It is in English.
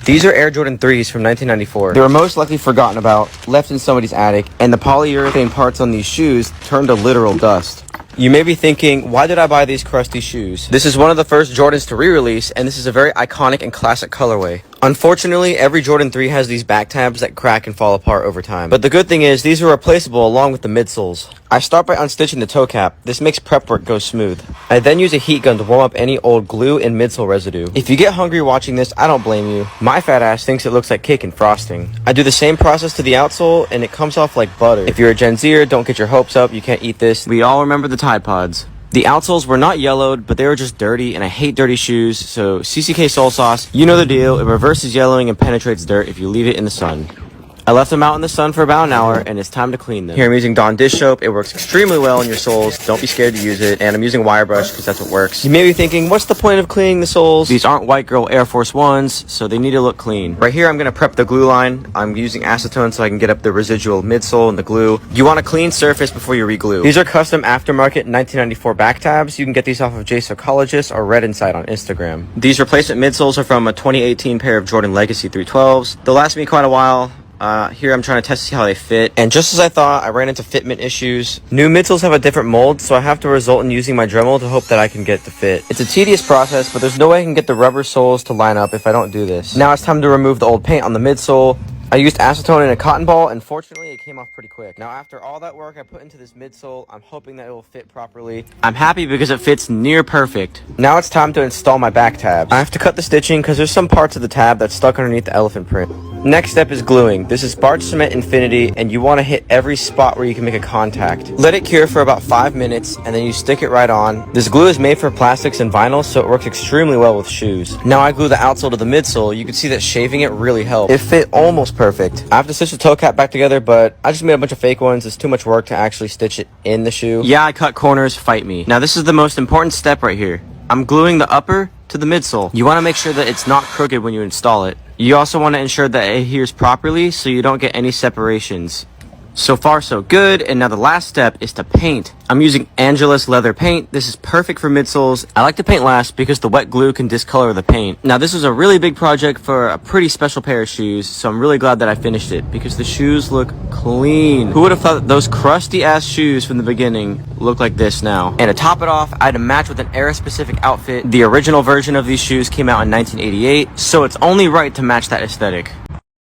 These are Air Jordan 3s from 1994. They were most likely forgotten about, left in somebody's attic, and the polyurethane parts on these shoes turned to literal dust. You may be thinking, why did I buy these crusty shoes? This is one of the first Jordans to re-release, and this is a very iconic and classic colorway. Unfortunately, every Jordan 3 has these back tabs that crack and fall apart over time. But the good thing is, these are replaceable along with the midsoles. I start by unstitching the toe cap. This makes prep work go smooth. I then use a heat gun to warm up any old glue and midsole residue. If you get hungry watching this, I don't blame you. My fat ass thinks it looks like cake and frosting. I do the same process to the outsole, and it comes off like butter. If you're a Gen Zer, don't get your hopes up, you can't eat this. We all remember the Tide Pods. The outsoles were not yellowed, but they were just dirty, and I hate dirty shoes, so CCK Sole Sauce, you know the deal, it reverses yellowing and penetrates dirt if you leave it in the sun. I left them out in the sun for about an hour, and it's time to clean them. Here I'm using Dawn dish soap. It works extremely well on your soles. Don't be scared to use it. And I'm using wire brush because that's what works. You may be thinking, what's the point of cleaning the soles? These aren't white girl Air Force Ones, so they need to look clean. Right here, I'm going to prep the glue line. I'm using acetone so I can get up the residual midsole and the glue. You want a clean surface before you re-glue. These are custom aftermarket 1994 back tabs. You can get these off of J Psychologist or Red Inside on Instagram. These replacement midsoles are from a 2018 pair of Jordan Legacy 312s. They'll last me quite a while. Here I'm trying to test to see how they fit, and just as I thought, I ran into fitment issues. New midsoles have a different mold, so I have to resort in using my Dremel to hope that I can get the fit. It's a tedious process, but there's no way I can get the rubber soles to line up if I don't do this. Now it's time to remove the old paint on the midsole. I used acetone in a cotton ball, and fortunately it came off pretty quick. Now after all that work I put into this midsole, I'm hoping that it will fit properly. I'm happy because it fits near perfect. Now it's time to install my back tabs. I have to cut the stitching because there's some parts of the tab that's stuck underneath the elephant print. Next step is gluing. This is Barge Cement Infinity, and you want to hit every spot where you can make a contact. Let it cure for about 5 minutes, and then you stick it right on. This glue is made for plastics and vinyl, so it works extremely well with shoes. Now I glue the outsole to the midsole. You can see that shaving it really helped. It fit almost perfect. I have to stitch the toe cap back together, but I just made a bunch of fake ones. It's too much work to actually stitch it in the shoe. Yeah, I cut corners, fight me. Now this is the most important step right here. I'm gluing the upper to the midsole. You want to make sure that it's not crooked when you install it. You also want to ensure that it adheres properly so you don't get any separations. So far so good, and now the last step is to paint. I'm using Angelus leather paint. This is perfect for midsoles. I like to paint last because the wet glue can discolor the paint. Now this was a really big project for a pretty special pair of shoes, so I'm really glad that I finished it because the shoes look clean. Who would have thought that those crusty ass shoes from the beginning look like this now? And to top it off, I had to match with an era specific outfit. The original version of these shoes came out in 1988, so it's only right to match that aesthetic.